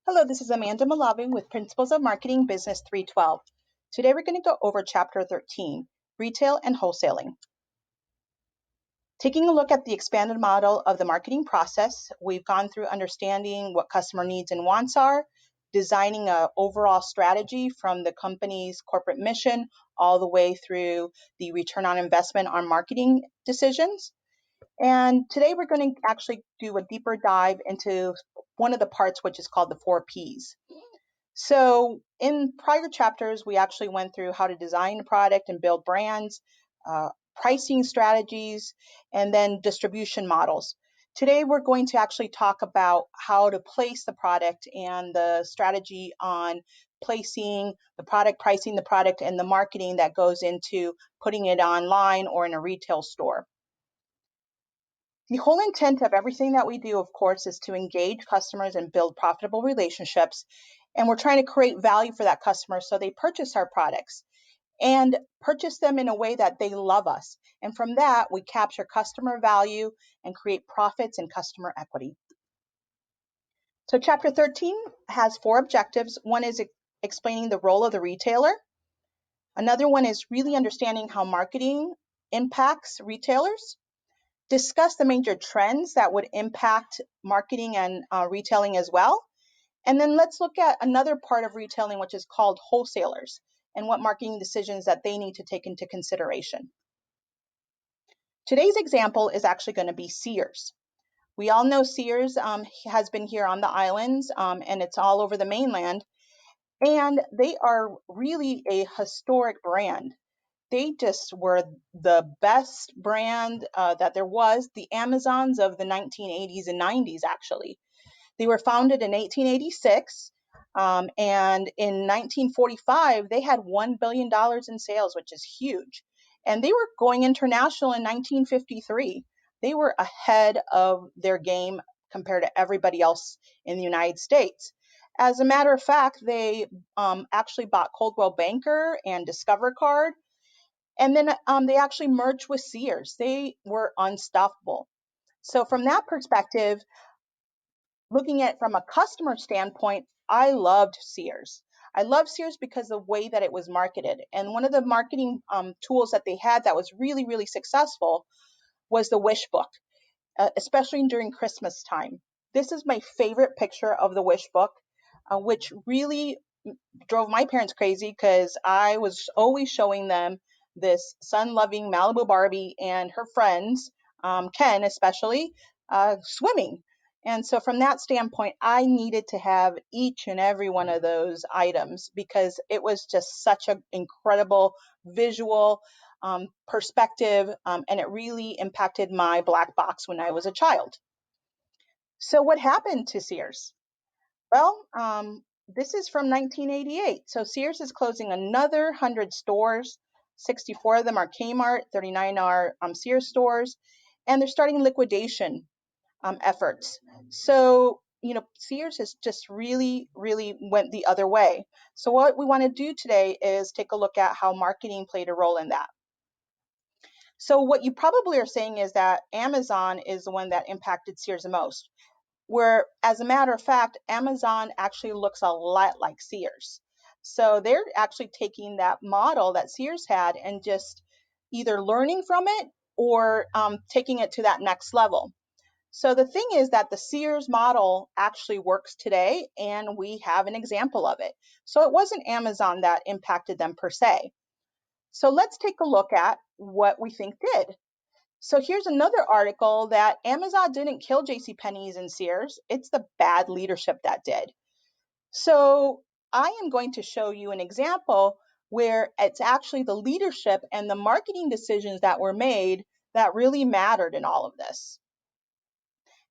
Hello, this is Amanda Malabi with Principles of Marketing Business 312. Today we're going to go over Chapter 13, Retail and Wholesaling. Taking a look at the expanded model of the marketing process, we've gone through understanding what customer needs and wants are, designing an overall strategy from the company's corporate mission all the way through the return on investment on marketing decisions. And today we're going to actually do a deeper dive into one of the parts, which is called the 4Ps. So in prior chapters, we actually went through how to design a product and build brands, pricing strategies, and then distribution models. Today, we're going to actually talk about how to place the product and the strategy on placing the product, pricing the product, and the marketing that goes into putting it online or in a retail store. The whole intent of everything that we do, of course, is to engage customers and build profitable relationships. And we're trying to create value for that customer so they purchase our products and purchase them in a way that they love us. And from that, we capture customer value and create profits and customer equity. So, Chapter 13 has 4 objectives. One is explaining the role of the retailer. Another one is really understanding how marketing impacts retailers. Discuss the major trends that would impact marketing and retailing as well. And then let's look at another part of retailing, which is called wholesalers, and what marketing decisions that they need to take into consideration. Today's example is actually going to be Sears. We all know Sears has been here on the islands, and it's all over the mainland. And they are really a historic brand. They just were the best brand that there was, the Amazons of the 1980s and 90s, actually. They were founded in 1886, and in 1945, they had $1 billion in sales, which is huge. And they were going international in 1953. They were ahead of their game compared to everybody else in the United States. As a matter of fact, they actually bought Coldwell Banker and Discover Card, and then they actually merged with Sears. They were unstoppable. So from that perspective, looking at it from a customer standpoint, I loved Sears. I loved Sears because of the way that it was marketed. And one of the marketing tools that they had that was really, really successful was the wish book, especially during Christmas time. This is my favorite picture of the wish book, which really drove my parents crazy because I was always showing them this sun-loving Malibu Barbie and her friends, Ken especially, swimming. And so from that standpoint, I needed to have each and every one of those items because it was just such an incredible visual perspective, and it really impacted my black box when I was a child. So what happened to Sears? Well, this is from 1988. So Sears is closing another 100 stores. 64 of them are Kmart, 39 are Sears stores, and they're starting liquidation efforts. So, Sears has just really, really went the other way. So what we want to do today is take a look at how marketing played a role in that. So what you probably are saying is that Amazon is the one that impacted Sears the most, where, as a matter of fact, Amazon actually looks a lot like Sears. So they're actually taking that model that Sears had and just either learning from it or taking it to that next level. So the thing is that the Sears model actually works today, and we have an example of it. So it wasn't Amazon that impacted them per se. So let's take a look at what we think did. So here's another article that Amazon didn't kill JCPenney's and Sears. It's the bad leadership that did. So I am going to show you an example where it's actually the leadership and the marketing decisions that were made that really mattered in all of this.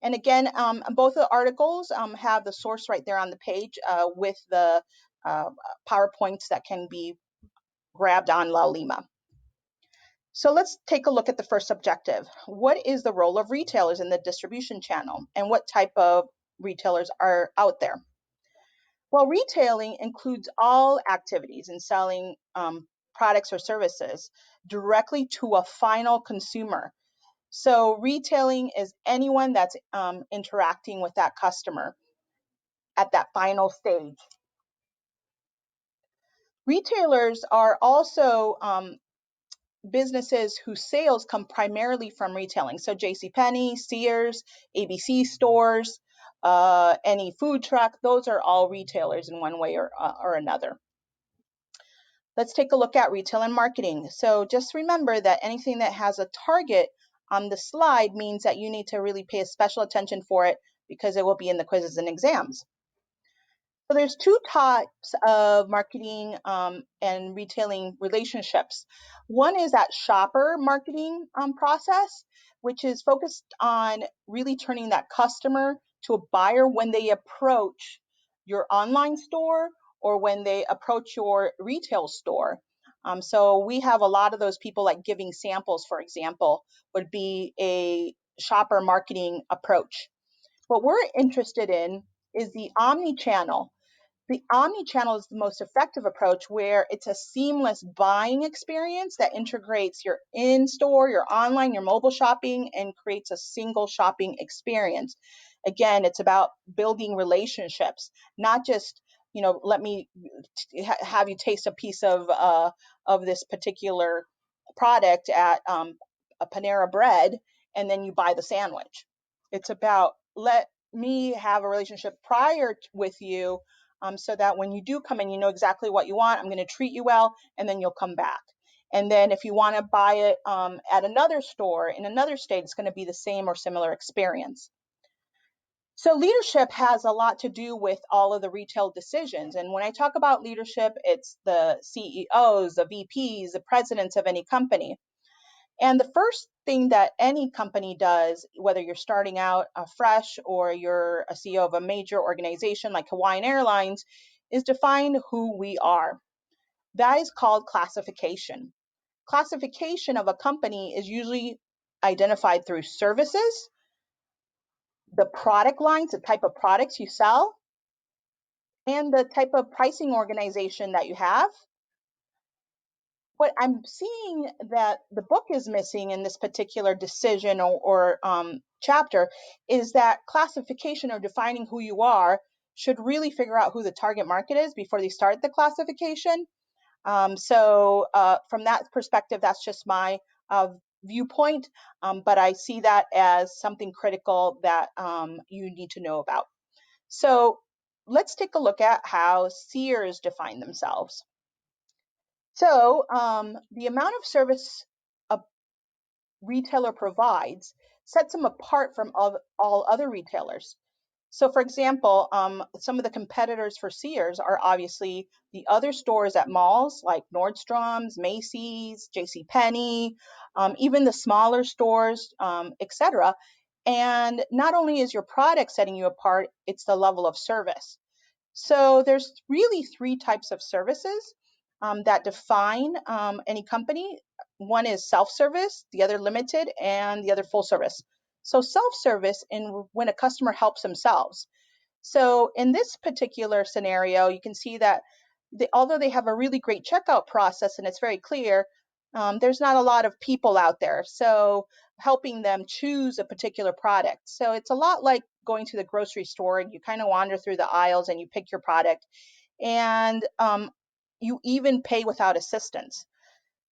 And again, both the articles have the source right there on the page with the PowerPoints that can be grabbed on La Lima. So let's take a look at the first objective. What is the role of retailers in the distribution channel, and what type of retailers are out there? Well, retailing includes all activities in selling products or services directly to a final consumer. So retailing is anyone that's interacting with that customer. at that final stage. Retailers are also businesses whose sales come primarily from retailing. So JCPenney, Sears, ABC stores, any food truck, those are all retailers in one way or another. Let's take a look at retail and marketing. So just remember that anything that has a target on the slide means that you need to really pay a special attention for it because it will be in the quizzes and exams. So there's two types of marketing and retailing relationships. One is that shopper marketing process, which is focused on really turning that customer to a buyer when they approach your online store or when they approach your retail store. So we have a lot of those people, like giving samples, for example, would be a shopper marketing approach. What we're interested in is the omni-channel. The omni-channel is the most effective approach, where it's a seamless buying experience that integrates your in-store, your online, your mobile shopping, and creates a single shopping experience. Again, it's about building relationships, not just, let me have you taste a piece of this particular product at a Panera Bread, and then you buy the sandwich. It's about, let me have a relationship prior with you, so that when you do come in, you know exactly what you want. I'm going to treat you well, and then you'll come back. And then if you want to buy it at another store in another state, it's going to be the same or similar experience. So leadership has a lot to do with all of the retail decisions. And when I talk about leadership, it's the CEOs, the VPs, the presidents of any company. And the first thing that any company does, whether you're starting out fresh or you're a CEO of a major organization like Hawaiian Airlines, is define who we are. That is called classification. Classification of a company is usually identified through services, the product lines, the type of products you sell, and the type of pricing organization that you have. What I'm seeing that the book is missing in this particular decision or chapter is that classification, or defining who you are, should really figure out who the target market is before they start the classification. So from that perspective, that's just my viewpoint, but I see that as something critical that you need to know about. So let's take a look at how Sears define themselves. So the amount of service a retailer provides sets them apart from all other retailers. So for example, some of the competitors for Sears are obviously the other stores at malls like Nordstrom's, Macy's, JCPenney, even the smaller stores, etc. And not only is your product setting you apart, it's the level of service. So there's really three types of services that define any company. One is self-service, the other limited, and the other full service. So self-service, in when a customer helps themselves. So in this particular scenario, you can see that although they have a really great checkout process and it's very clear, there's not a lot of people out there. So helping them choose a particular product. So it's a lot like going to the grocery store and you kind of wander through the aisles and you pick your product, and you even pay without assistance.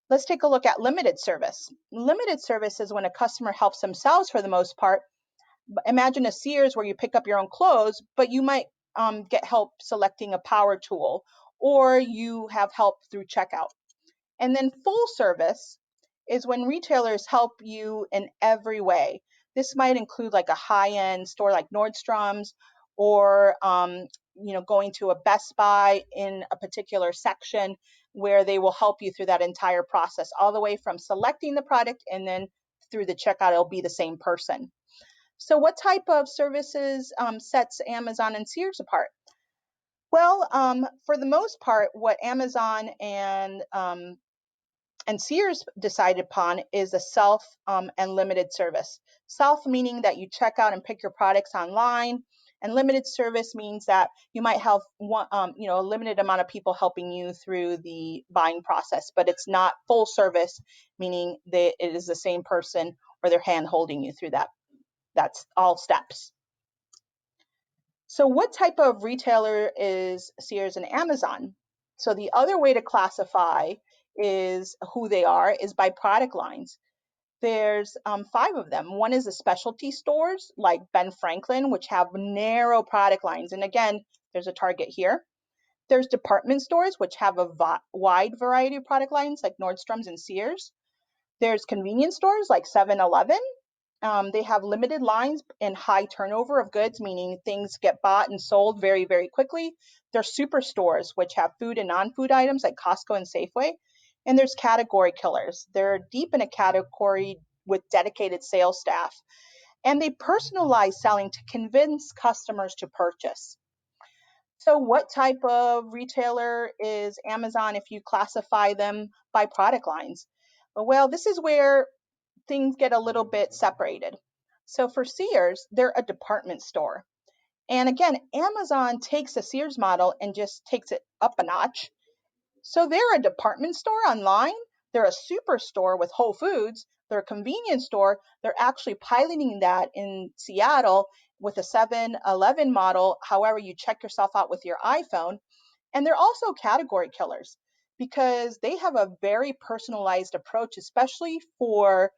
Let's take a look at limited service. Limited service is when a customer helps themselves for the most part. Imagine a Sears where you pick up your own clothes, but you might get help selecting a power tool, or you have help through checkout. And then full service is when retailers help you in every way. This might include like a high-end store like Nordstrom's, or going to a Best Buy in a particular section where they will help you through that entire process, all the way from selecting the product and then through the checkout, it'll be the same person. So what type of services sets Amazon and Sears apart? Well, for the most part, what Amazon and Sears decided upon is a self and limited service. Self meaning that you check out and pick your products online, and limited service means that you might have one, a limited amount of people helping you through the buying process, but it's not full service, meaning that it is the same person or they're hand holding you through that. That's all steps. So what type of retailer is Sears and Amazon? So the other way to classify is who they are is by product lines. There's five of them. One is the specialty stores like Ben Franklin, which have narrow product lines. And again, there's a Target here. There's department stores, which have a wide variety of product lines like Nordstrom's and Sears. There's convenience stores like 7-Eleven. They have limited lines and high turnover of goods, meaning things get bought and sold very, very quickly. There's superstores, which have food and non-food items like Costco and Safeway. And there's category killers. They're deep in a category with dedicated sales staff. And they personalize selling to convince customers to purchase. So, what type of retailer is Amazon if you classify them by product lines? Well, this is where things get a little bit separated. So for Sears, they're a department store. And again, Amazon takes the Sears model and just takes it up a notch. So they're a department store online, they're a superstore with Whole Foods, they're a convenience store. They're actually piloting that in Seattle with a 7-Eleven model. However, you check yourself out with your iPhone. And they're also category killers because they have a very personalized approach, especially for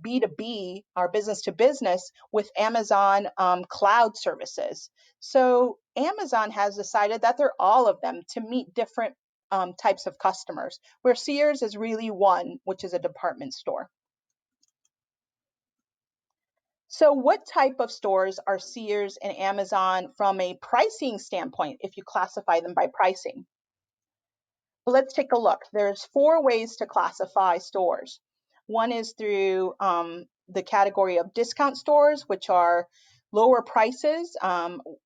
B2B, our business to business, with Amazon cloud services. So Amazon has decided that they're all of them to meet different types of customers, where Sears is really one, which is a department store. So, what type of stores are Sears and Amazon from a pricing standpoint if you classify them by pricing? Let's take a look. There's four ways to classify stores. One is through the category of discount stores, which are lower prices,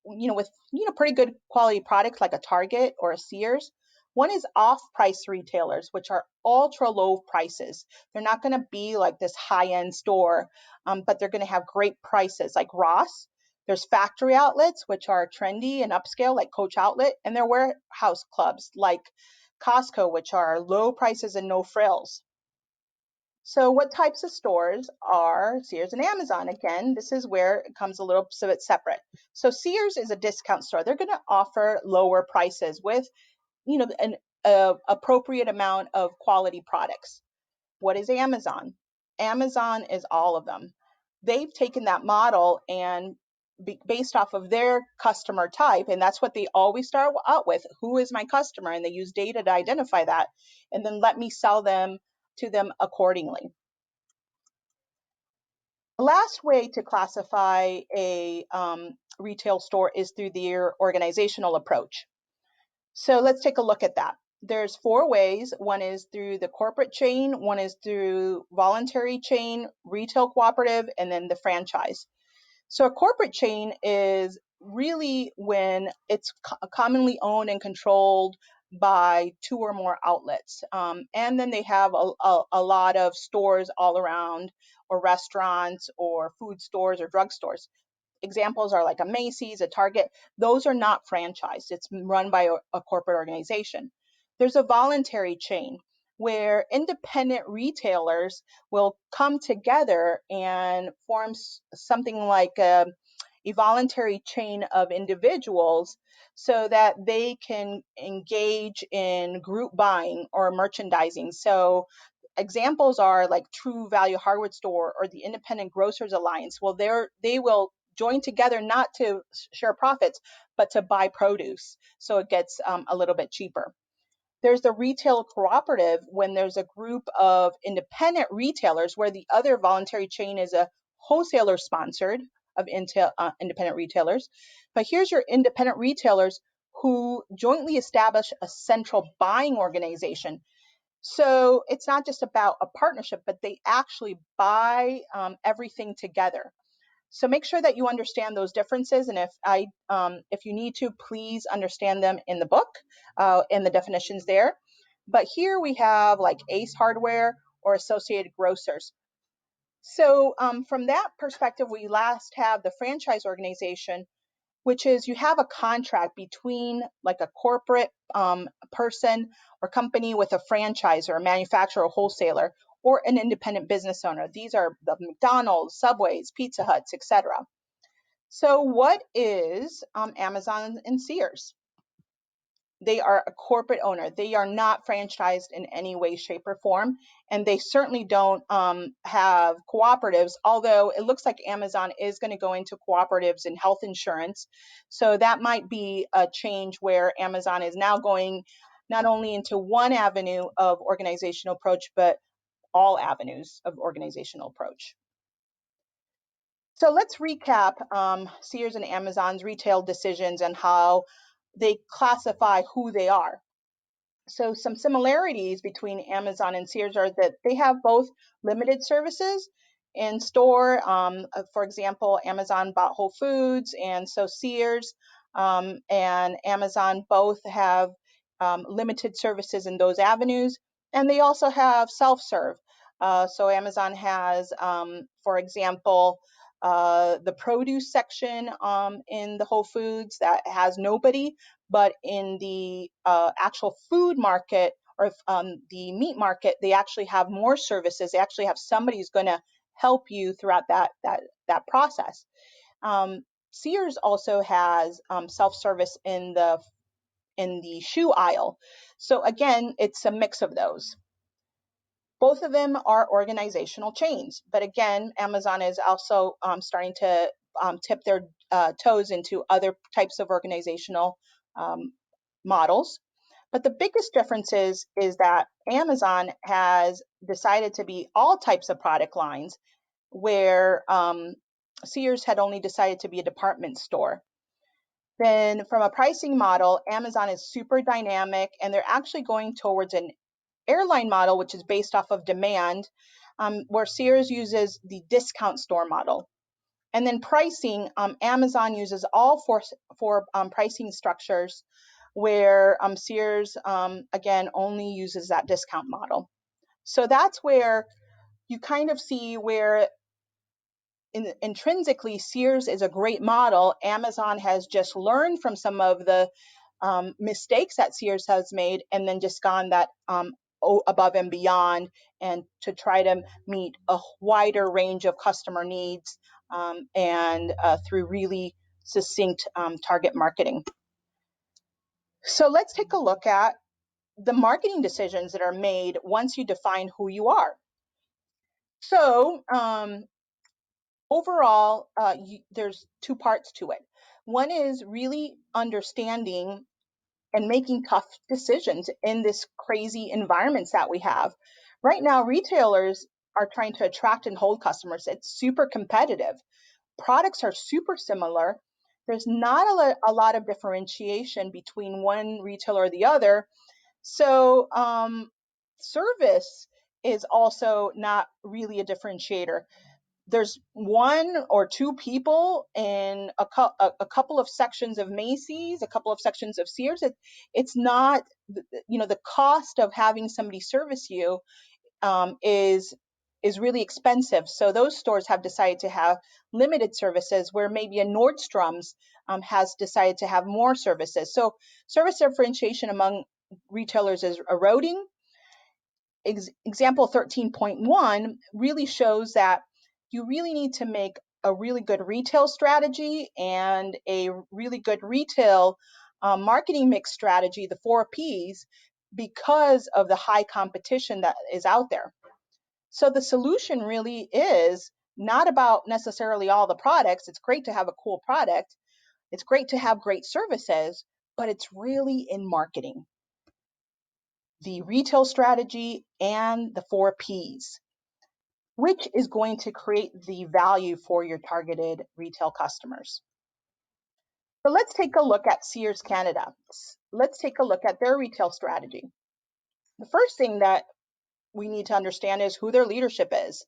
with pretty good quality products like a Target or a Sears. One is off-price retailers, which are ultra low prices. They're not going to be like this high-end store, but they're going to have great prices like Ross. There's factory outlets, which are trendy and upscale, like Coach Outlet, and there are warehouse clubs like Costco, which are low prices and no frills. So, what types of stores are Sears and Amazon? Again, this is where it comes a little bit separate. So, Sears is a discount store. They're going to offer lower prices with, an appropriate amount of quality products. What is Amazon? Amazon is all of them. They've taken that model and based off of their customer type, and that's what they always start out with. Who is my customer? And they use data to identify that, and then let me sell them to them accordingly. The last way to classify a retail store is through their organizational approach. So let's take a look at that. There's four ways. One is through the corporate chain, one is through voluntary chain, retail cooperative, and then the franchise. So a corporate chain is really when it's commonly owned and controlled by two or more outlets. And then they have a lot of stores all around, or restaurants, or food stores, or drugstores. Examples are like a Macy's, a Target. Those are not franchised. It's run by a corporate organization. There's a voluntary chain where independent retailers will come together and form something like a voluntary chain of individuals so that they can engage in group buying or merchandising. So examples are like True Value Hardware Store or the Independent Grocers Alliance. Well, they will join together not to share profits, but to buy produce, so it gets a little bit cheaper. There's the retail cooperative when there's a group of independent retailers where the other voluntary chain is a wholesaler sponsored of independent retailers. But here's your independent retailers who jointly establish a central buying organization. So it's not just about a partnership, but they actually buy everything together. So make sure that you understand those differences, and if you need to, please understand them in the book and the definitions there. But here we have like Ace Hardware or Associated Grocers. So from that perspective, we last have the franchise organization, which is you have a contract between like a corporate person or company with a franchise or a manufacturer or wholesaler or an independent business owner. These are the McDonald's, Subways, Pizza Huts, etc. So what is Amazon and Sears? They are a corporate owner. They are not franchised in any way, shape, or form. And they certainly don't have cooperatives, although it looks like Amazon is going to go into cooperatives in health insurance. So that might be a change where Amazon is now going not only into one avenue of organizational approach, but all avenues of organizational approach. So let's recap Sears and Amazon's retail decisions and how they classify who they are. So some similarities between Amazon and Sears are that they have both limited services in store. For example, Amazon bought Whole Foods, and so Sears and Amazon both have limited services in those avenues. And they also have self-serve. So Amazon has, for example, the produce section in the Whole Foods that has nobody, but in the actual food market or the meat market, they actually have more services. They actually have somebody who's going to help you throughout that process. Sears also has self-service in the shoe aisle. So again, it's a mix of those. Both of them are organizational chains, but again, Amazon is also starting to tip their toes into other types of organizational models. But the biggest difference is that Amazon has decided to be all types of product lines, where Sears had only decided to be a department store. Then from a pricing model, Amazon is super dynamic, and they're actually going towards an airline model, which is based off of demand, where Sears uses the discount store model. And then pricing, Amazon uses all four pricing structures, where Sears, again, only uses that discount model. So that's where you kind of see where intrinsically Sears is a great model. Amazon has just learned from some of the mistakes that Sears has made, and then just gone that above and beyond, and to try to meet a wider range of customer needs, and through really succinct target marketing. So let's take a look at the marketing decisions that are made once you define who you are. So overall, there's two parts to it. One is really understanding and making tough decisions in this crazy environments that we have. Right now, retailers are trying to attract and hold customers. It's super competitive. Products are super similar. There's not a lot of differentiation between one retailer or the other. So service is also not really a differentiator. There's one or two people in a couple of sections of Macy's, a couple of sections of Sears. It's not, the cost of having somebody service you is really expensive. So those stores have decided to have limited services, where maybe a Nordstrom's has decided to have more services. So service differentiation among retailers is eroding. Example 13.1 really shows that you really need to make a really good retail strategy and a really good retail marketing mix strategy, the 4Ps, because of the high competition that is out there. So the solution really is not about necessarily all the products. It's great to have a cool product. It's great to have great services, but it's really in marketing, the retail strategy, and the 4Ps, which is going to create the value for your targeted retail customers. So let's take a look at Sears Canada. Let's take a look at their retail strategy. The first thing that we need to understand is who their leadership is.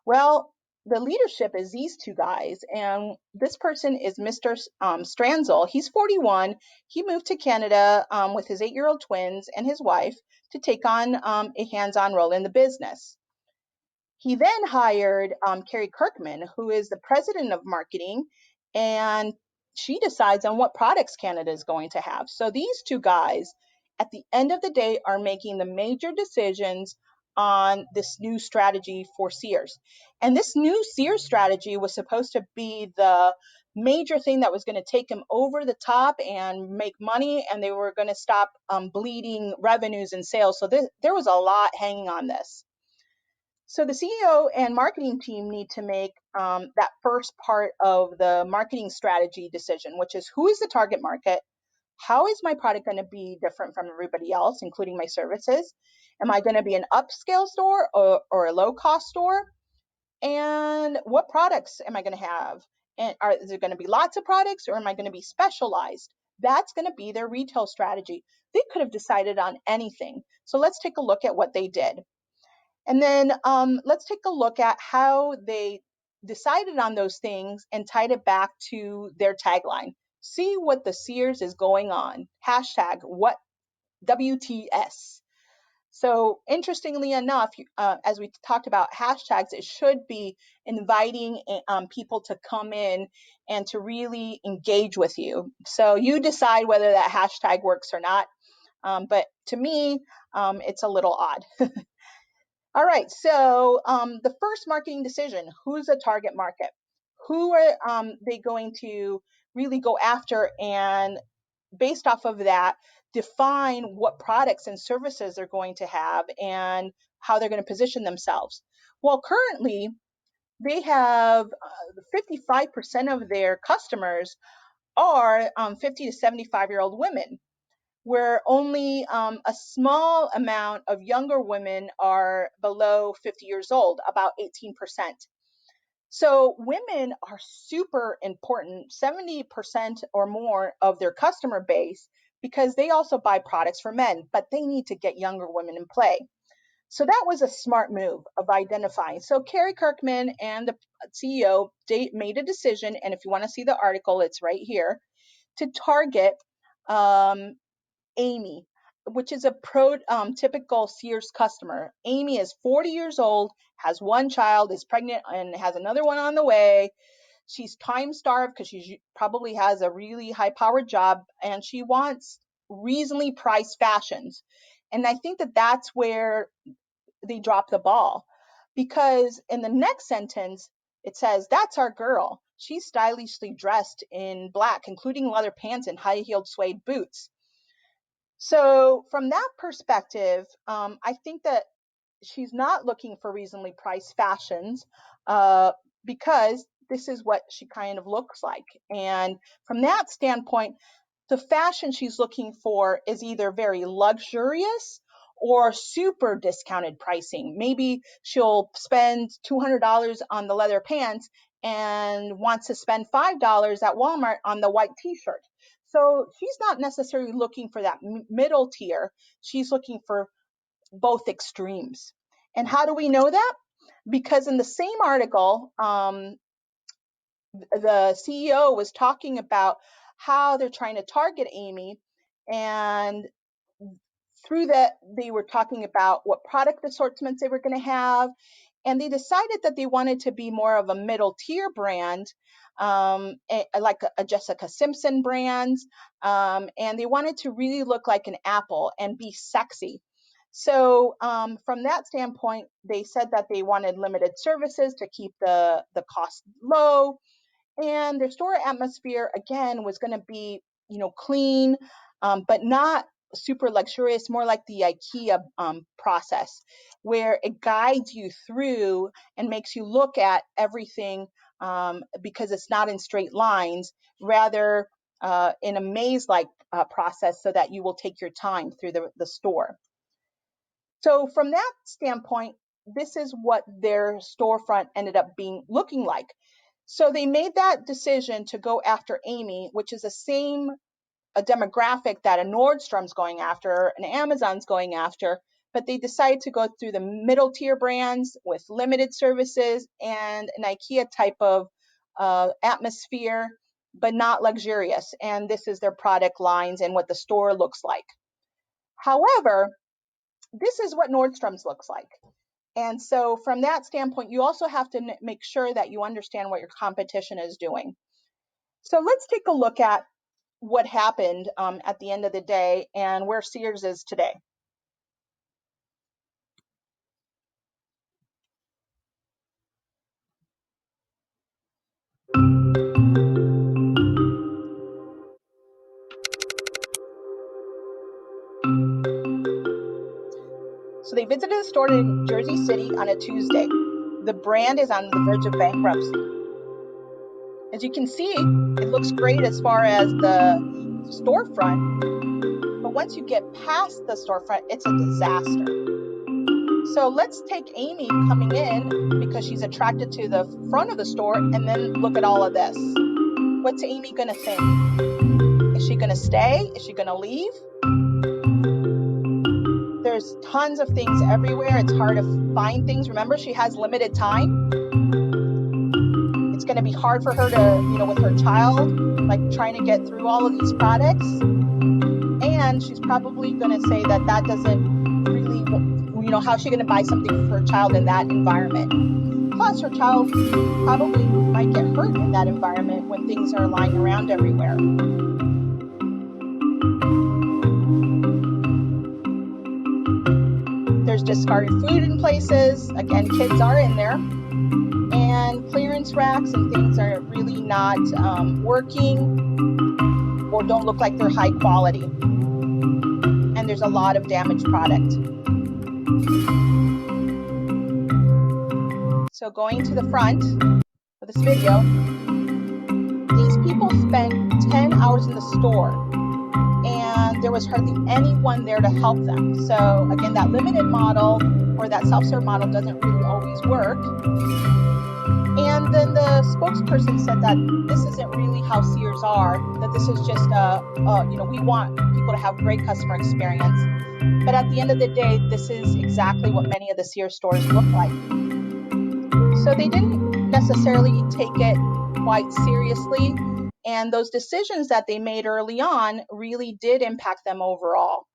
Well, the leadership is these two guys, and this person is Mr. Stranzel. He's 41. He moved to Canada with his 8-year-old twins and his wife to take on a hands-on role in the business. He then hired Carrie Kirkman, who is the president of marketing, and she decides on what products Canada is going to have. So these two guys, at the end of the day, are making the major decisions on this new strategy for Sears. And this new Sears strategy was supposed to be the major thing that was going to take them over the top and make money, and they were going to stop bleeding revenues and sales. So there was a lot hanging on this. So the CEO and marketing team need to make that first part of the marketing strategy decision, which is who is the target market? How is my product going to be different from everybody else, including my services? Am I going to be an upscale store or a low cost store? And what products am I going to have? And is there going to be lots of products, or am I going to be specialized? That's going to be their retail strategy. They could have decided on anything. So let's take a look at what they did. And then let's take a look at how they decided on those things and tied it back to their tagline. See what the Sears is going on. Hashtag what WTS. So interestingly enough, as we talked about hashtags, it should be inviting people to come in and to really engage with you. So you decide whether that hashtag works or not. But to me, it's a little odd. All right, so the first marketing decision, who's the target market? Who are they going to really go after? And based off of that, define what products and services they're going to have and how they're going to position themselves. Well, currently, they have 55% of their customers are 50 to 75-year-old women, where only a small amount of younger women are below 50 years old, about 18%. So women are super important, 70% or more of their customer base, because they also buy products for men, but they need to get younger women in play. So that was a smart move of identifying. So Carrie Kirkman and the CEO made a decision, and if you want to see the article, it's right here, to target um, Amy, which is a typical Sears customer. Amy is 40 years old, has one child, is pregnant, and has another one on the way. She's time starved because she probably has a really high powered job, and she wants reasonably priced fashions. And I think that that's where they drop the ball, because in the next sentence, it says, "That's our girl. She's stylishly dressed in black, including leather pants and high heeled suede boots." So from that perspective, I think that she's not looking for reasonably priced fashions uh, because this is what she kind of looks like. And from that standpoint, the fashion she's looking for is either very luxurious or super discounted pricing. Maybe she'll spend $200 on the leather pants and wants to spend $5 at Walmart on the white t-shirt. So she's not necessarily looking for that middle tier. She's looking for both extremes. And how do we know that? Because in the same article, the CEO was talking about how they're trying to target Amy, and through that they were talking about what product assortments they were going to have, and they decided that they wanted to be more of a middle tier brand, like a Jessica Simpson brand, and they wanted to really look like an Apple and be sexy. So from that standpoint, they said that they wanted limited services to keep the cost low, and their store atmosphere again was going to be, clean, but not super luxurious, more like the IKEA process, where it guides you through and makes you look at everything, because it's not in straight lines, rather in a maze like process, so that you will take your time through the store. So from that standpoint, this is what their storefront ended up being looking like. So they made that decision to go after Amy, which is the same a demographic that a Nordstrom's going after, an Amazon's going after, but they decided to go through the middle tier brands with limited services and an IKEA type of atmosphere, but not luxurious. And this is their product lines and what the store looks like. However, this is what Nordstrom's looks like. And so from that standpoint, you also have to make sure that you understand what your competition is doing. So let's take a look at what happened at the end of the day and where Sears is today. So they visited a store in Jersey City on a Tuesday. The brand is on the verge of bankruptcy. As you can see, it looks great as far as the storefront, but once you get past the storefront, it's a disaster. So let's take Amy coming in because she's attracted to the front of the store, and then look at all of this. What's Amy gonna think? Is she gonna stay? Is she gonna leave? There's tons of things everywhere. It's hard to find things. Remember, she has limited time. It's going to be hard for her to, with her child, like trying to get through all of these products. And she's probably going to say that doesn't really, how's she going to buy something for her child in that environment? Plus, her child probably might get hurt in that environment when things are lying around everywhere. There's discarded food in places. Again, kids are in there. And clearance racks and things are really not working or don't look like they're high quality. And there's a lot of damaged product. So going to the front of this video, these people spent 10 hours in the store and there was hardly anyone there to help them. So again, that limited model or that self-serve model doesn't really always work. And then the spokesperson said that this isn't really how Sears are, that this is just we want people to have great customer experience. But at the end of the day, this is exactly what many of the Sears stores look like. So they didn't necessarily take it quite seriously. And those decisions that they made early on really did impact them overall.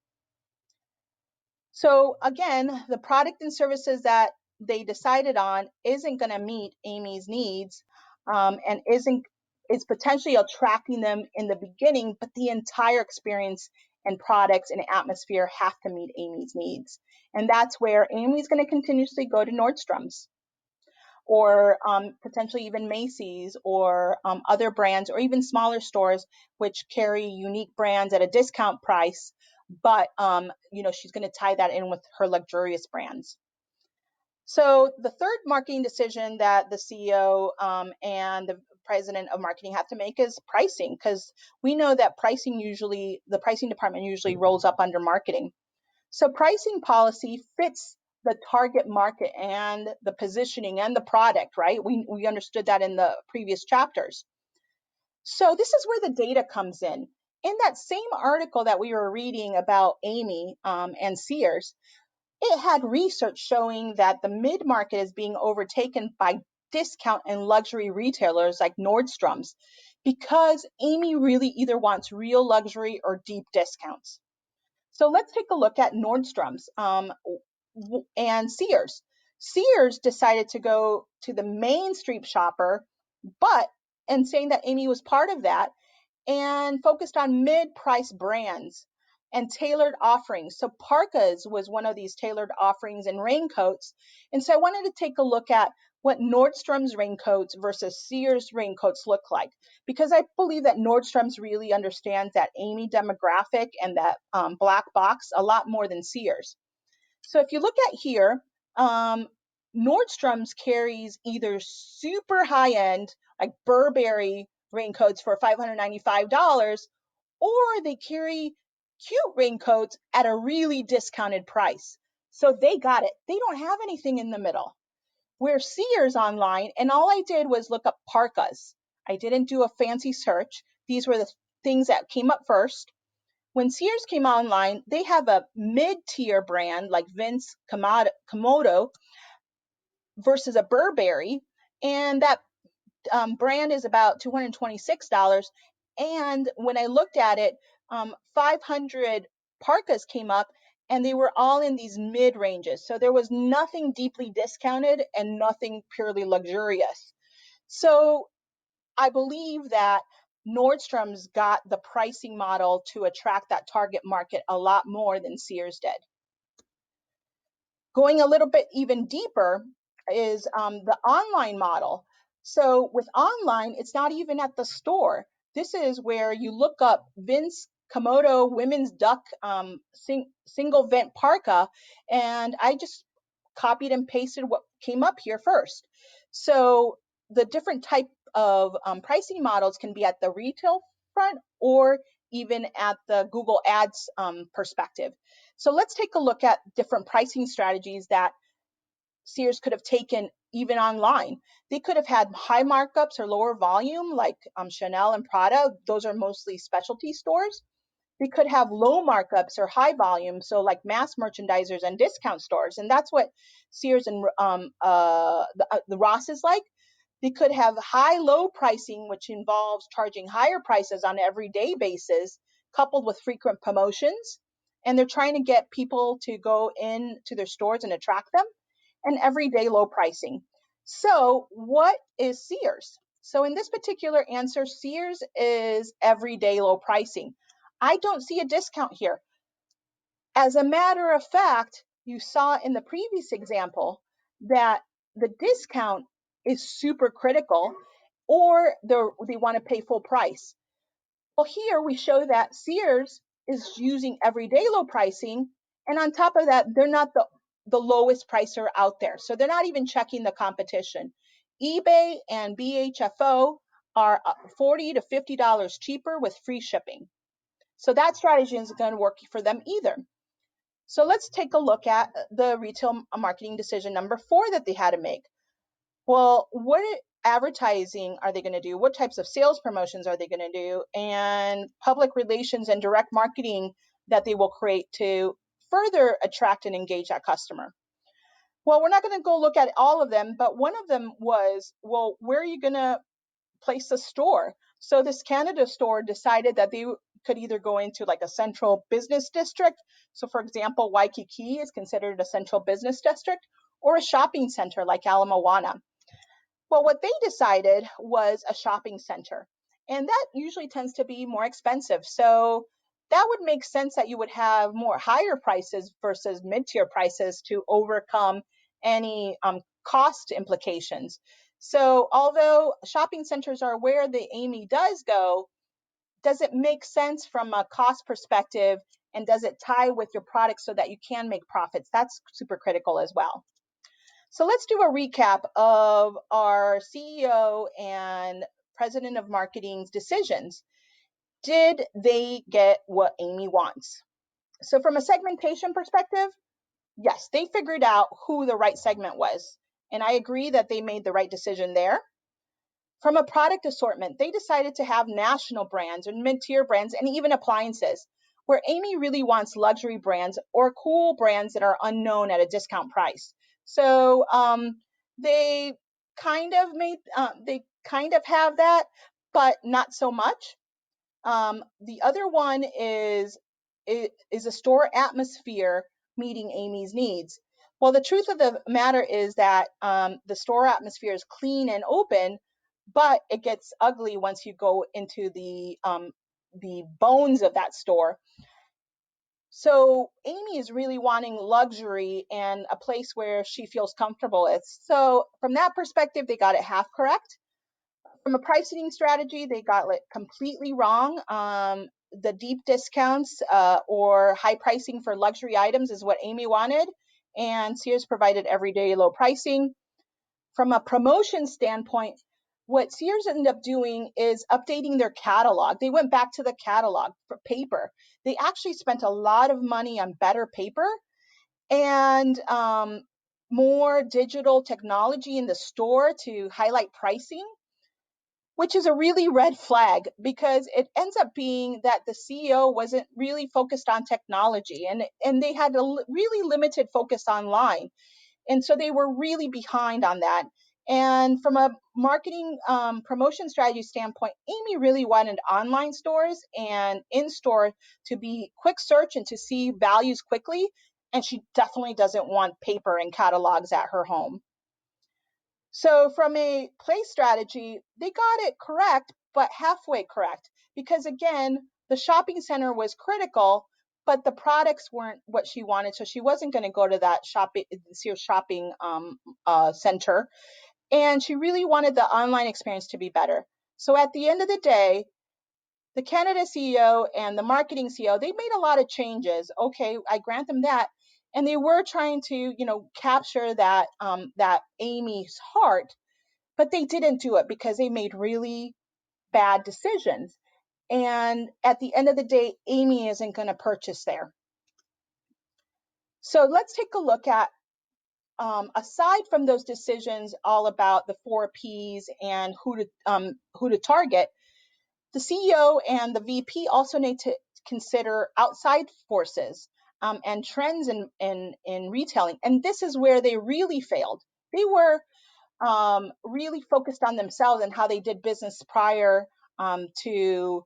So again, the product and services that they decided on isn't going to meet Amy's needs and is potentially attracting them in the beginning, but the entire experience and products and atmosphere have to meet Amy's needs. And that's where Amy's going to continuously go to Nordstrom's or potentially even Macy's or other brands or even smaller stores which carry unique brands at a discount price, but she's going to tie that in with her luxurious brands. So the third marketing decision that the CEO and the president of marketing have to make is pricing, because we know that the pricing department usually rolls up under marketing. So pricing policy fits the target market and the positioning and the product, right? We understood that in the previous chapters. So this is where the data comes in. In that same article that we were reading about Amy and Sears, it had research showing that the mid-market is being overtaken by discount and luxury retailers like Nordstrom's because Amy really either wants real luxury or deep discounts. So let's take a look at Nordstrom's and Sears. Sears decided to go to the mainstream shopper, and saying that Amy was part of that, and focused on mid-price brands and tailored offerings. So parkas was one of these tailored offerings and raincoats. And so I wanted to take a look at what Nordstrom's raincoats versus Sears raincoats look like, because I believe that Nordstrom's really understands that Amy demographic and that black box a lot more than Sears. So if you look at here, Nordstrom's carries either super high end, like Burberry raincoats for $595, or they carry cute raincoats at a really discounted price. So they got it. They don't have anything in the middle. Where Sears online, and all I did was look up parkas. I didn't do a fancy search. These were the things that came up first. When Sears came online, they have a mid-tier brand like Vince Camuto versus a Burberry, and that brand is about $226. And when I looked at it, 500 parkas came up, and they were all in these mid ranges. So there was nothing deeply discounted and nothing purely luxurious. So I believe that Nordstrom's got the pricing model to attract that target market a lot more than Sears did. Going a little bit even deeper is the online model. So with online, it's not even at the store. This is where you look up Vince Komodo women's duck single vent parka, and I just copied and pasted what came up here first. So the different type of pricing models can be at the retail front or even at the Google Ads perspective. So let's take a look at different pricing strategies that Sears could have taken even online. They could have had high markups or lower volume, like Chanel and Prada. Those are mostly specialty stores. They could have low markups or high volume, so like mass merchandisers and discount stores. And that's what Sears and the Ross is like. They could have high low pricing, which involves charging higher prices on an everyday basis, coupled with frequent promotions. And they're trying to get people to go into their stores and attract them, and everyday low pricing. So, what is Sears? So, in this particular answer, Sears is everyday low pricing. I don't see a discount here. As a matter of fact, you saw in the previous example that the discount is super critical, or they want to pay full price. Well, here we show that Sears is using everyday low pricing, and on top of that, they're not the lowest pricer out there. So they're not even checking the competition. eBay and BHFO are $40 to $50 cheaper with free shipping. So that strategy isn't going to work for them either. So let's take a look at the retail marketing decision number 4 that they had to make. Well, what advertising are they going to do? What types of sales promotions are they going to do? And public relations and direct marketing that they will create to further attract and engage that customer. Well, we're not going to go look at all of them, but one of them was, well, where are you going to place a store? So this Canada store decided that they could either go into like a central business district. So for example, Waikiki is considered a central business district, or a shopping center like Ala Moana. Well, what they decided was a shopping center, and that usually tends to be more expensive. So that would make sense that you would have more higher prices versus mid-tier prices to overcome any cost implications. So although shopping centers are where the Amy does go, does it make sense from a cost perspective, and does it tie with your product so that you can make profits? That's super critical as well. So let's do a recap of our CEO and president of marketing's decisions. Did they get what Amy wants? So from a segmentation perspective, yes, they figured out who the right segment was. And I agree that they made the right decision there. From a product assortment, they decided to have national brands and mid-tier brands and even appliances, where Amy really wants luxury brands or cool brands that are unknown at a discount price. So they they kind of have that, but not so much. The other one is a store atmosphere meeting Amy's needs. Well, the truth of the matter is that the store atmosphere is clean and open, but it gets ugly once you go into the bones of that store. So Amy is really wanting luxury and a place where she feels comfortable with. So from that perspective, they got it half correct. From a pricing strategy, they got it completely wrong. The deep discounts or high pricing for luxury items is what Amy wanted, and Sears provided everyday low pricing. From a promotion standpoint, what Sears ended up doing is updating their catalog. They went back to the catalog for paper. They actually spent a lot of money on better paper and more digital technology in the store to highlight pricing, which is a really red flag because it ends up being that the CEO wasn't really focused on technology, and they had a really limited focus online. And so they were really behind on that. And from a marketing promotion strategy standpoint, Amy really wanted online stores and in store to be quick search and to see values quickly. And she definitely doesn't want paper and catalogs at her home. So from a place strategy, they got it correct, but halfway correct. Because again, the shopping center was critical, but the products weren't what she wanted. So she wasn't going to go to that shopping center. And she really wanted the online experience to be better. So at the end of the day, The Canada CEO and the marketing CEO, they made a lot of changes. Okay, I grant them that. And they were trying to, capture that Amy's heart, but they didn't do it because they made really bad decisions. And at the end of the day, Amy isn't going to purchase there. So let's take a look at, aside from those decisions all about the 4Ps and who to target, the CEO and the VP also need to consider outside forces, and trends in retailing. And this is where they really failed. They were, really focused on themselves and how they did business prior, to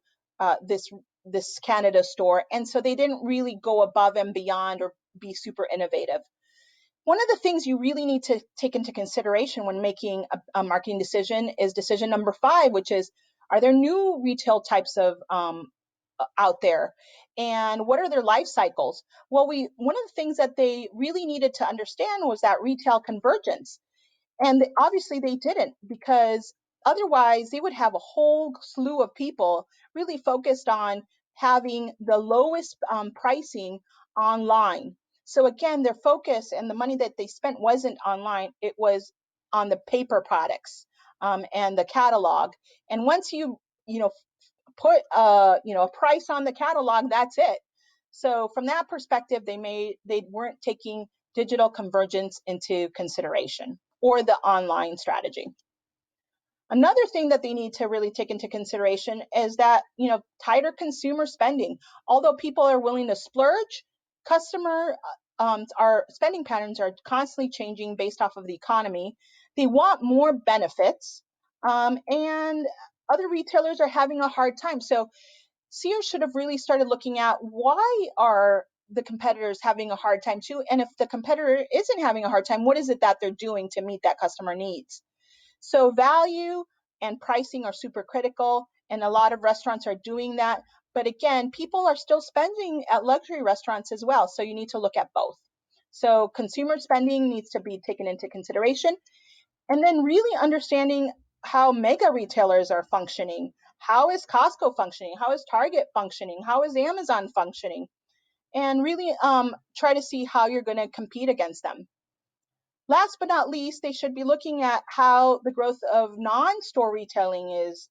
this Canada store, and so they didn't really go above and beyond or be super innovative. One of the things you really need to take into consideration when making a marketing decision is decision number 5, which is, are there new retail types of, out there, and what are their life cycles? Well, one of the things that they really needed to understand was that retail convergence. And obviously they didn't, because otherwise they would have a whole slew of people really focused on having the lowest, pricing online. So again, their focus and the money that they spent wasn't online, it was on the paper products, and the catalog. And once you know, put a price on the catalog, that's it. So from that perspective, they weren't taking digital convergence into consideration, or the online strategy. Another thing that they need to really take into consideration is that, tighter consumer spending. Although people are willing to splurge, customer our spending patterns are constantly changing based off of the economy. They want more benefits, and other retailers are having a hard time. So Sears should have really started looking at, why are the competitors having a hard time too? And if the competitor isn't having a hard time, what is it that they're doing to meet that customer needs? So value and pricing are super critical, and a lot of restaurants are doing that. But again, people are still spending at luxury restaurants as well. So you need to look at both. So consumer spending needs to be taken into consideration. And then really understanding how mega retailers are functioning. How is Costco functioning? How is Target functioning? How is Amazon functioning? And really, try to see how you're going to compete against them. Last but not least, they should be looking at how the growth of non-store retailing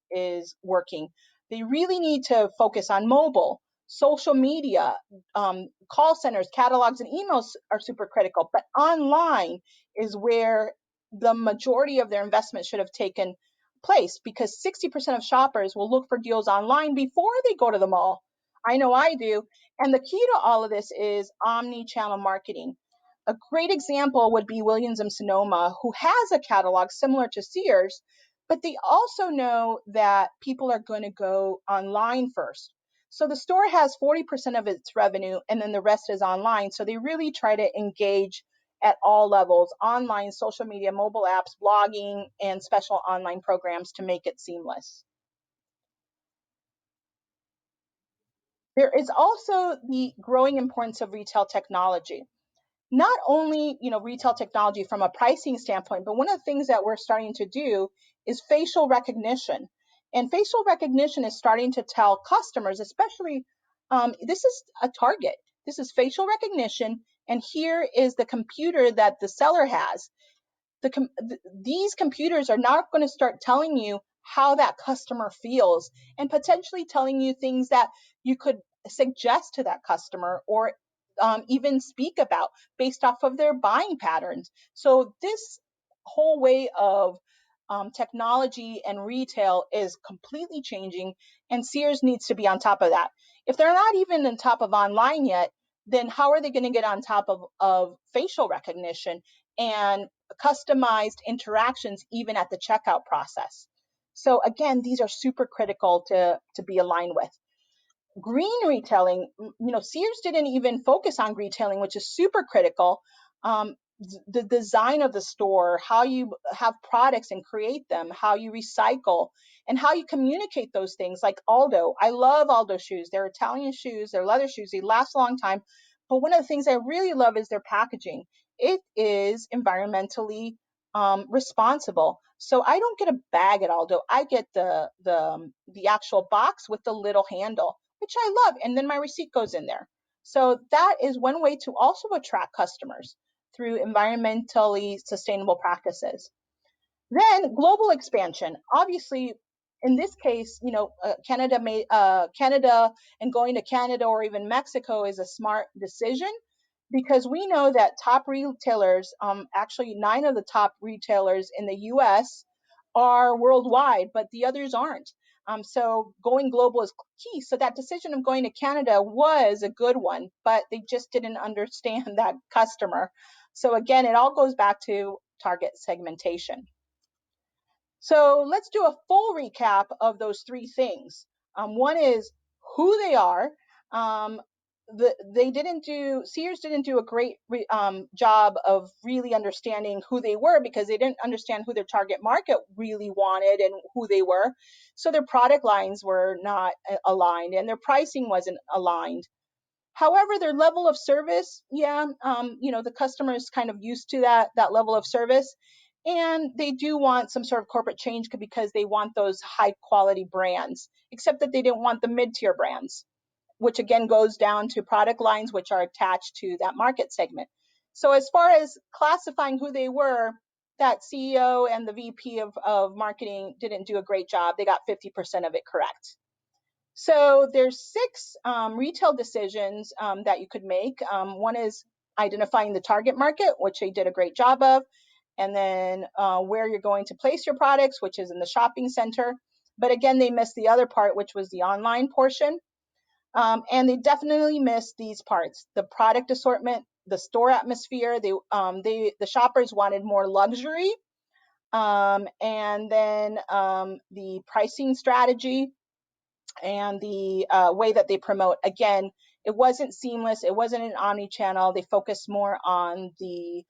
is working. They really need to focus on mobile, social media, call centers, catalogs, and emails are super critical. But online is where the majority of their investment should have taken place, because 60% of shoppers will look for deals online before they go to the mall. I know I do. And the key to all of this is omni-channel marketing. A great example would be Williams and Sonoma, who has a catalog similar to Sears, but they also know that people are going to go online first. So the store has 40% of its revenue, and then the rest is online. So they really try to engage at all levels: online, social media, mobile apps, blogging, and special online programs to make it seamless. There is also the growing importance of retail technology. Not only, retail technology from a pricing standpoint, but one of the things that we're starting to do is facial recognition. And facial recognition is starting to tell customers, especially, this is a Target, this is facial recognition, and here is the computer that the seller has. These computers are not going to start telling you how that customer feels, and potentially telling you things that you could suggest to that customer, or, even speak about based off of their buying patterns. So this whole way of, technology and retail is completely changing, and Sears needs to be on top of that. If they're not even on top of online yet, then how are they going to get on top of facial recognition and customized interactions even at the checkout process? So again, these are super critical to be aligned with. Green retailing, Sears didn't even focus on retailing, which is super critical. The design of the store, how you have products and create them, how you recycle, and how you communicate those things. Like Aldo, I love Aldo shoes. They're Italian shoes, they're leather shoes, they last a long time. But one of the things I really love is their packaging. It is environmentally, responsible. So I don't get a bag at Aldo. I get the actual box with the little handle, which I love, and then my receipt goes in there. So that is one way to also attract customers through environmentally sustainable practices. Then global expansion. Obviously, in this case, Canada and going to Canada or even Mexico is a smart decision because we know that top retailers, actually 9 of the top retailers in the US are worldwide, but the others aren't. So going global is key. So that decision of going to Canada was a good one, but they just didn't understand that customer. So again, it all goes back to target segmentation. So let's do a full recap of those 3 things. One is who they are. Sears didn't do a great job of really understanding who they were because they didn't understand who their target market really wanted and who they were. So their product lines were not aligned and their pricing wasn't aligned. However, their level of service, the customer is kind of used to that level of service, and they do want some sort of corporate change because they want those high quality brands, except that they didn't want the mid tier brands, which again goes down to product lines which are attached to that market segment. So as far as classifying who they were, that CEO and the VP of marketing didn't do a great job. They got 50% of it correct. So there's 6 retail decisions that you could make. One is identifying the target market, which they did a great job of, and then where you're going to place your products, which is in the shopping center. But again, they missed the other part, which was the online portion. And they definitely missed these parts: the product assortment, the store atmosphere. The shoppers wanted more luxury, and then the pricing strategy and the way that they promote. Again, it wasn't seamless. It wasn't an omni-channel. They focused more on the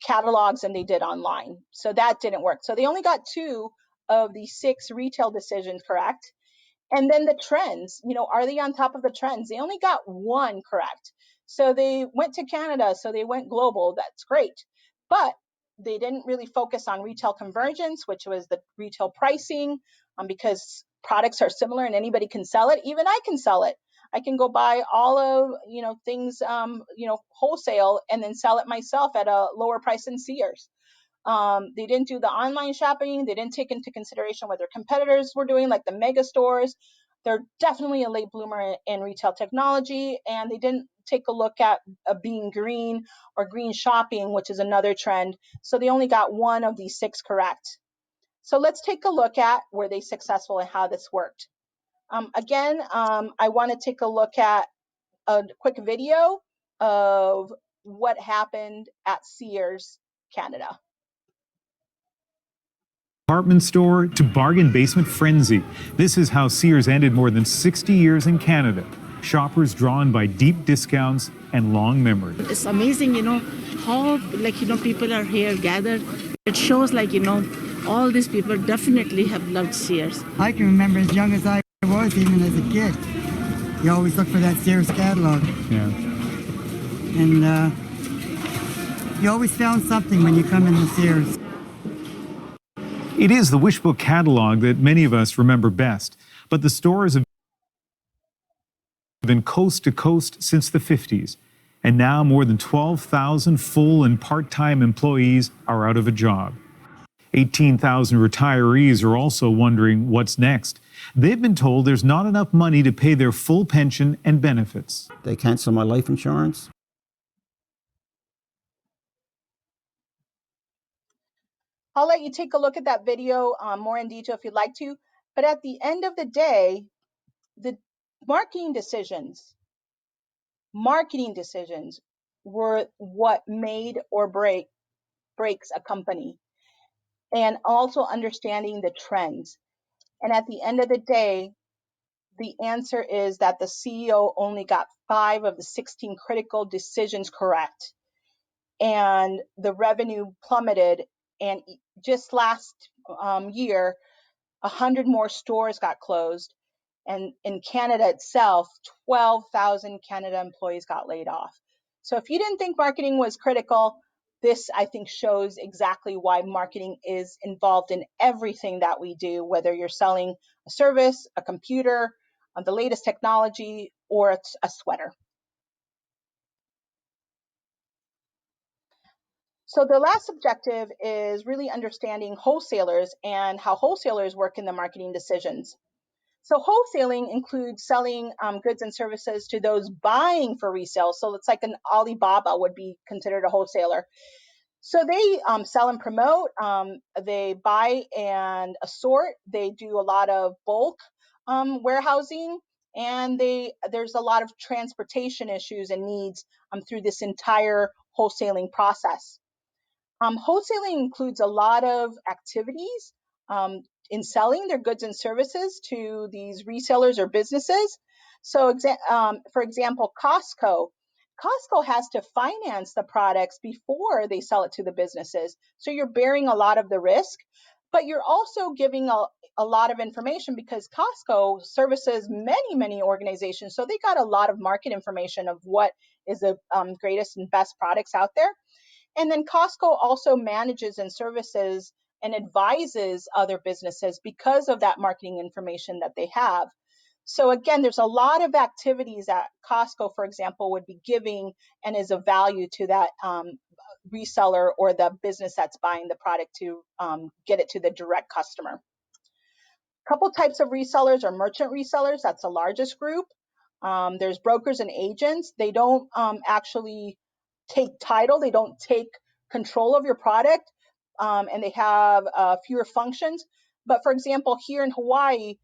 catalogs than they did online. So that didn't work. So they only got 2 of the 6 retail decisions correct. And then the trends, are they on top of the trends? They only got 1 correct. So they went to Canada, so they went global. That's great. But they didn't really focus on retail convergence, which was the retail pricing, because products are similar and anybody can sell it. Even I can sell it. I can go buy all of, things, wholesale and then sell it myself at a lower price than Sears. They didn't do the online shopping. They didn't take into consideration what their competitors were doing, like the mega stores. They're definitely a late bloomer in retail technology, and they didn't take a look at being green or green shopping, which is another trend. So they only got 1 of these 6 correct. So let's take a look at were they successful and how this worked. Again, I want to take a look at a quick video of what happened at Sears Canada. Department store to bargain basement frenzy. This is how Sears ended more than 60 years in Canada. Shoppers drawn by deep discounts and long memory. It's amazing, how people are here gathered. It shows all these people definitely have loved Sears. I can remember as young as I was, even as a kid, you always look for that Sears catalog. Yeah. And you always found something when you come into Sears. It is the wish book catalog that many of us remember best, but the stores have been coast to coast since the 50s, and now more than 12,000 full and part-time employees are out of a job. 18,000 retirees are also wondering what's next. They've been told there's not enough money to pay their full pension and benefits. They cancel my life insurance. I'll let you take a look at that video more in detail if you'd like to. But at the end of the day, the marketing decisions were what made or breaks a company, and also understanding the trends. And at the end of the day, the answer is that the CEO only got 5 of the 16 critical decisions correct, and the revenue plummeted. And just last year, 100 more stores got closed. And in Canada itself, 12,000 Canada employees got laid off. So if you didn't think marketing was critical, this, I think, shows exactly why marketing is involved in everything that we do, whether you're selling a service, a computer, the latest technology, or it's a sweater. So the last objective is really understanding wholesalers and how wholesalers work in the marketing decisions. So wholesaling includes selling goods and services to those buying for resale. So it's like an Alibaba would be considered a wholesaler. So they sell and promote, they buy and assort, they do a lot of bulk warehousing, and there's a lot of transportation issues and needs through this entire wholesaling process. Wholesaling includes a lot of activities um, in selling their goods and services to these resellers or businesses. So, for example, Costco. Costco has to finance the products before they sell it to the businesses. So you're bearing a lot of the risk, but you're also giving a lot of information because Costco services many, many organizations. So they got a lot of market information of what is the greatest and best products out there. And then Costco also manages and services and advises other businesses because of that marketing information that they have. So again, there's a lot of activities that Costco, for example, would be giving and is of value to that reseller or the business that's buying the product to get it to the direct customer. Couple types of resellers are merchant resellers. That's the largest group. There's brokers and agents. They don't actually take title. They don't take control of your product, and they have fewer functions. But for example, here in Hawaii,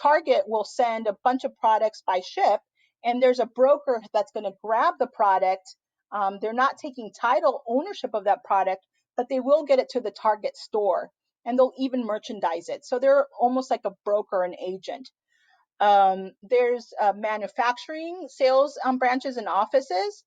Target will send a bunch of products by ship, and there's a broker that's going to grab the product. They're not taking title ownership of that product, but they will get it to the Target store, and they'll even merchandise it. So they're almost like a broker and agent. There's manufacturing sales branches and offices,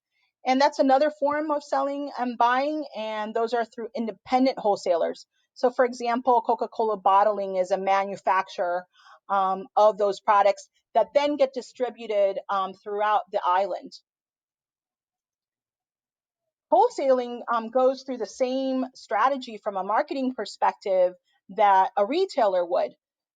and that's another form of selling and buying, and those are through independent wholesalers. So, for example, Coca-Cola Bottling is a manufacturer of those products that then get distributed throughout the island. Wholesaling goes through the same strategy from a marketing perspective that a retailer would.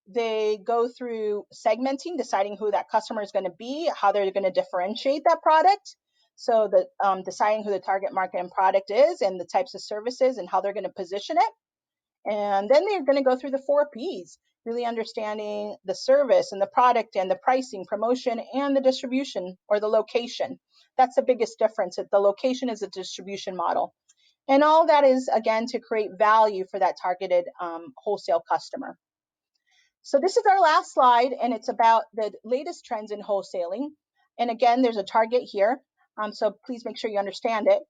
They go through segmenting, deciding who that customer is going to be, how they're going to differentiate that product. So that deciding who the target market and product is and the types of services and how they're going to position it. And then they're going to go through the 4Ps, really understanding the service and the product and the pricing, promotion, and the distribution or the location. That's the biggest difference. The location is a distribution model. And all that is, again, to create value for that targeted wholesale customer. So this is our last slide, and it's about the latest trends in wholesaling. And again, there's a target here, so please make sure you understand it.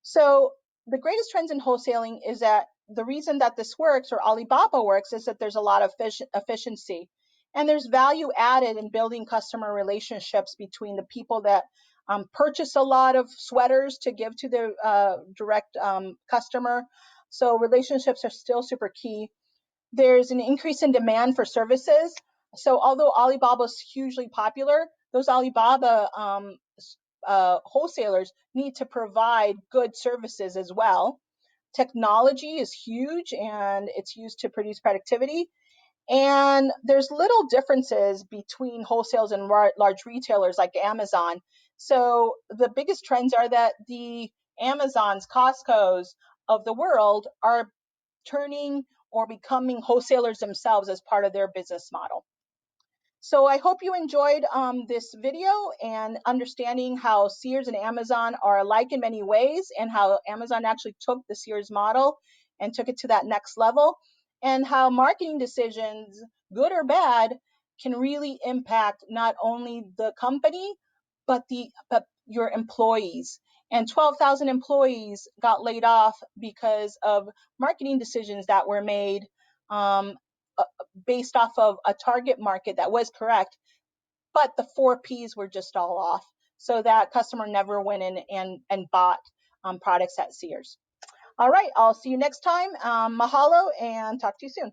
So the greatest trends in wholesaling is that the reason that this works or Alibaba works is that there's a lot of efficiency, and there's value added in building customer relationships between the people that purchase a lot of sweaters to give to the direct customer. So relationships are still super key. There's an increase in demand for services. So although Alibaba is hugely popular, those Alibaba wholesalers need to provide good services as well. Technology is huge and it's used to produce productivity. And there's little differences between wholesales and large retailers like Amazon. So the biggest trends are that the Amazons, Costco's of the world are turning or becoming wholesalers themselves as part of their business model. So I hope you enjoyed this video and understanding how Sears and Amazon are alike in many ways, and how Amazon actually took the Sears model and took it to that next level, and how marketing decisions, good or bad, can really impact not only the company, but your employees. And 12,000 employees got laid off because of marketing decisions that were made um, based off of a target market that was correct, but the 4Ps were just all off. So that customer never went in and bought products at Sears. All right, I'll see you next time. Mahalo and talk to you soon.